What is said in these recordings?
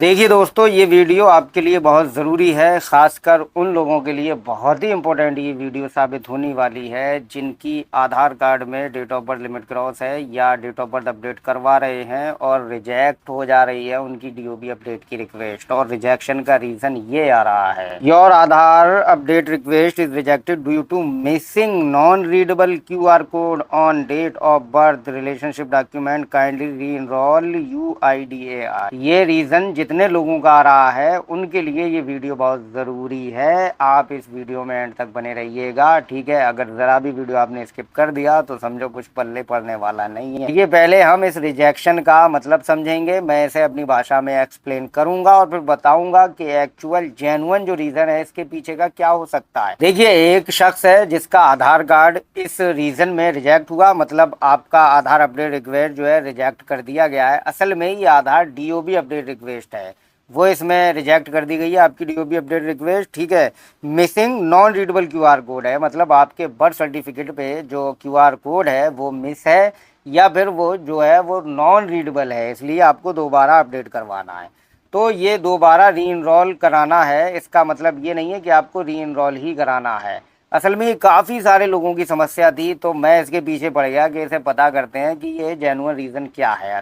देखिए दोस्तों, ये वीडियो आपके लिए बहुत ज़रूरी है, ख़ासकर उन लोगों के लिए बहुत ही इम्पोर्टेंट ये वीडियो साबित होने वाली है जिनकी आधार कार्ड में date of birth limit cross है या डेट ऑफ बर्थ अपडेट करवा रहे हैं और रिजेक्ट हो जा रही है उनकी डीओबी अपडेट की रिक्वेस्ट। और रिजेक्शन का रीज़न ये आ रहा है, your Aadhaar update request is rejected due to missing non readable QR code on date of birth relationship document, kindly re enrol UIDAI। ये रीज़न जितने लोगों का आ रहा है उनके लिए ये वीडियो बहुत ज़रूरी है। आप इस वीडियो में एंड तक बने रहिएगा, ठीक है। अगर ज़रा भी वीडियो आपने स्किप कर दिया तो समझो कुछ पल्ले पड़ने वाला नहीं है। ये पहले हम इस रिजेक्शन का मतलब समझेंगे, मैं इसे अपनी भाषा में एक्सप्लेन करूंगा और फिर बताऊंगा कि एक्चुअल जेन्युइन जो रीज़न है इसके पीछे का क्या हो सकता है। देखिए, एक शख्स है जिसका आधार कार्ड इस रीज़न में रिजेक्ट हुआ, मतलब आपका आधार अपडेट रिक्वेस्ट जो है रिजेक्ट कर दिया गया है। असल में ये आधार डीओबी अपडेट रिक्वेस्ट है, वो इसमें रिजेक्ट कर दी गई है आपकी डीओबी अपडेट रिक्वेस्ट, ठीक है। Missing non readable QR code है, मतलब आपके बर्थ सर्टिफिकेट पे जो क्यूआर कोड है वो मिस है या फिर वो जो है वो नॉन रीडेबल है, इसलिए आपको दोबारा अपडेट करवाना है। तो ये दोबारा री इनरोल कराना है, इसका मतलब ये नहीं है कि आपको री इनरोल ही कराना है। असल में ये काफ़ी सारे लोगों की समस्या थी, तो मैं इसके पीछे पड़ गया कि इसे पता करते हैं कि ये जेन्युइन रीज़न क्या है।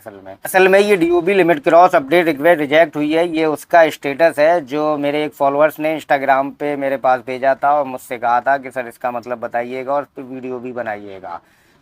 असल में ये DOB limit cross update request reject हुई है, ये उसका स्टेटस है जो मेरे एक फॉलोअर्स ने इंस्टाग्राम पे मेरे पास भेजा था और मुझसे कहा था कि सर इसका मतलब बताइएगा और फिर वीडियो भी बनाइएगा।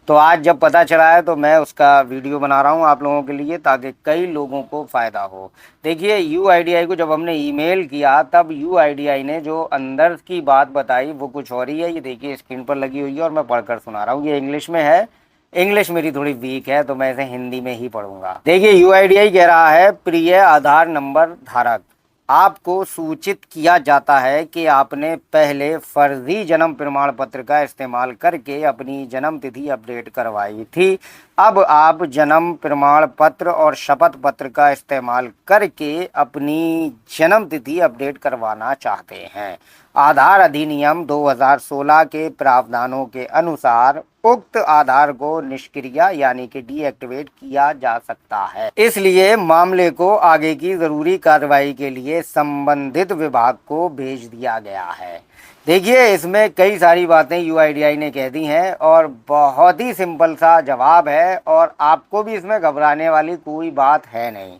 तो आज जब पता चला है तो मैं उसका वीडियो बना रहा हूँ आप लोगों के लिए, ताकि कई लोगों को फ़ायदा हो। देखिए, UIDAI को जब हमने ईमेल किया तब UIDAI ने जो अंदर की बात बताई वो कुछ और ही है। ये देखिए स्क्रीन पर लगी हुई है और मैं पढ़कर सुना रहा हूँ, ये इंग्लिश में है। इंग्लिश मेरी थोड़ी वीक है तो मैं इसे हिंदी में ही पढ़ूंगा। देखिए, UIDAI कह रहा है, प्रिय आधार नंबर धारक, आपको सूचित किया जाता है कि आपने पहले फर्जी जन्म प्रमाण पत्र का इस्तेमाल करके अपनी जन्म तिथि अपडेट करवाई थी। अब आप जन्म प्रमाण पत्र और शपथ पत्र का इस्तेमाल करके अपनी जन्म तिथि अपडेट करवाना चाहते हैं। आधार अधिनियम 2016 के प्रावधानों के अनुसार उक्त आधार को निष्क्रिय यानी कि डीएक्टिवेट किया जा सकता है। इसलिए मामले को आगे की जरूरी कार्रवाई के लिए संबंधित विभाग को भेज दिया गया है। देखिए, इसमें कई सारी बातें UIDAI ने कह दी हैं और बहुत ही सिंपल सा जवाब है और आपको भी इसमें घबराने वाली कोई बात है नहीं।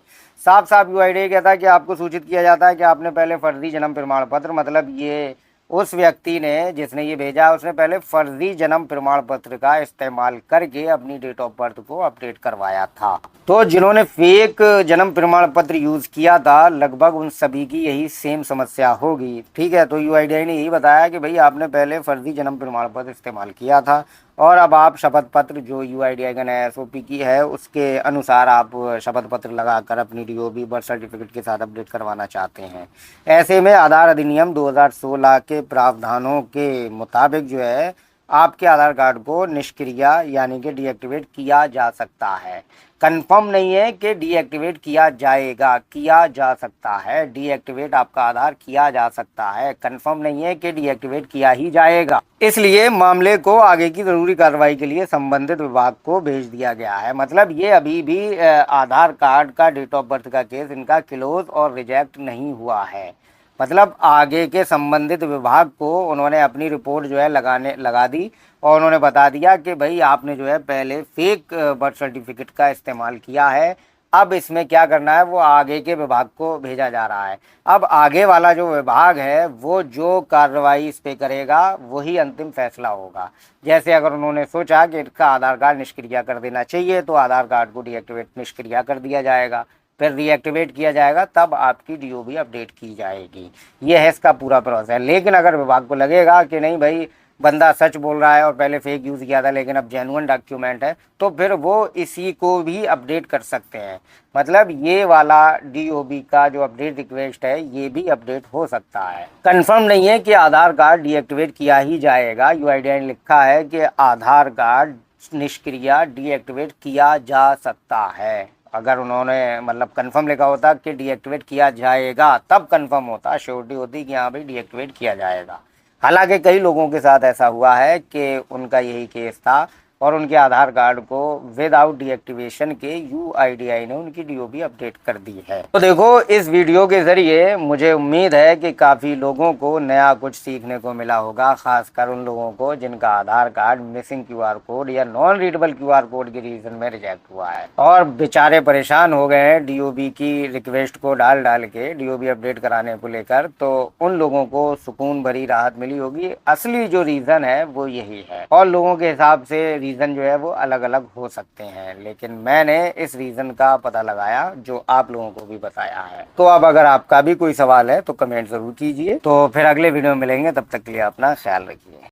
साफ साफ UIDAI कहता है कि आपको सूचित किया जाता है कि आपने पहले फर्जी जन्म प्रमाण पत्र, मतलब ये उस व्यक्ति ने जिसने ये भेजा उसने पहले फर्जी जन्म प्रमाण पत्र का इस्तेमाल करके अपनी डेट ऑफ बर्थ को अपडेट करवाया था। तो जिन्होंने फेक जन्म प्रमाण पत्र यूज़ किया था लगभग उन सभी की यही सेम समस्या होगी, ठीक है। तो UIDAI ने यही बताया कि भाई आपने पहले फर्जी जन्म प्रमाण पत्र इस्तेमाल किया था और अब आप शपथ पत्र जो UIDAI का नया SOP की है उसके अनुसार आप शपथ पत्र लगाकर अपनी डीओबी बर्थ सर्टिफिकेट के साथ अपडेट करवाना चाहते हैं। ऐसे में आधार अधिनियम 2016 के प्रावधानों के मुताबिक जो है आपके आधार कार्ड को निष्क्रिय यानी कि डीएक्टिवेट किया जा सकता है। कंफर्म नहीं है कि डीएक्टिवेट किया जाएगा, किया जा सकता है। डीएक्टिवेट आपका आधार किया जा सकता है, कंफर्म नहीं है कि डीएक्टिवेट किया ही जाएगा। इसलिए मामले को आगे की ज़रूरी कार्रवाई के लिए संबंधित विभाग को भेज दिया गया है। मतलब ये अभी भी आधार कार्ड का डेट ऑफ बर्थ का केस इनका क्लोज और रिजेक्ट नहीं हुआ है। मतलब आगे के संबंधित विभाग को उन्होंने अपनी रिपोर्ट जो है लगा दी और उन्होंने बता दिया कि भाई आपने जो है पहले फेक बर्थ सर्टिफिकेट का इस्तेमाल किया है। अब इसमें क्या करना है वो आगे के विभाग को भेजा जा रहा है। अब आगे वाला जो विभाग है वो जो कार्रवाई इस पे करेगा वही अंतिम फैसला होगा। जैसे अगर उन्होंने सोचा कि इसका आधार कार्ड निष्क्रिय कर देना चाहिए तो आधार कार्ड को डीएक्टिवेट निष्क्रिय कर दिया जाएगा, फिर रीएक्टिवेट किया जाएगा, तब आपकी डीओबी अपडेट की जाएगी। ये है इसका पूरा प्रोसेस। लेकिन अगर विभाग को लगेगा कि नहीं भाई बंदा सच बोल रहा है और पहले फेक यूज़ किया था लेकिन अब जेन्युइन डॉक्यूमेंट है, तो फिर वो इसी को भी अपडेट कर सकते हैं। मतलब ये वाला डीओबी का जो अपडेट रिक्वेस्ट है ये भी अपडेट हो सकता है। कंफर्म नहीं है कि आधार कार्ड डीएक्टिवेट किया ही जाएगा। UIDAI ने लिखा है कि आधार कार्ड निष्क्रिय डीएक्टिवेट किया जा सकता है। अगर उन्होंने मतलब कंफर्म लिखा होता कि डीएक्टिवेट किया जाएगा तब कंफर्म होता, श्योरिटी होती कि हाँ भाई डीएक्टिवेट किया जाएगा। हालांकि कई लोगों के साथ ऐसा हुआ है कि उनका यही केस था और उनके आधार कार्ड को विदाउट डीएक्टिवेशन के यूआईडीआई ने उनकी डीओबी अपडेट कर दी है। तो देखो, इस वीडियो के जरिए मुझे उम्मीद है कि काफ़ी लोगों को नया कुछ सीखने को मिला होगा, खासकर उन लोगों को जिनका आधार कार्ड मिसिंग क्यूआर कोड या नॉन रीडेबल क्यूआर कोड के रीजन में रिजेक्ट हुआ है और बेचारे परेशान हो गए हैं डीओबी की रिक्वेस्ट को डाल डाल के डीओबी अपडेट कराने को लेकर। तो उन लोगों को सुकून भरी राहत मिली होगी। असली जो रीज़न है वो यही है, और लोगों के हिसाब से रीज़न जो है वो अलग अलग हो सकते हैं, लेकिन मैंने इस रीज़न का पता लगाया जो आप लोगों को भी बताया है। तो अब अगर आपका भी कोई सवाल है तो कमेंट ज़रूर कीजिए। तो फिर अगले वीडियो में मिलेंगे, तब तक के लिए अपना ख्याल रखिए।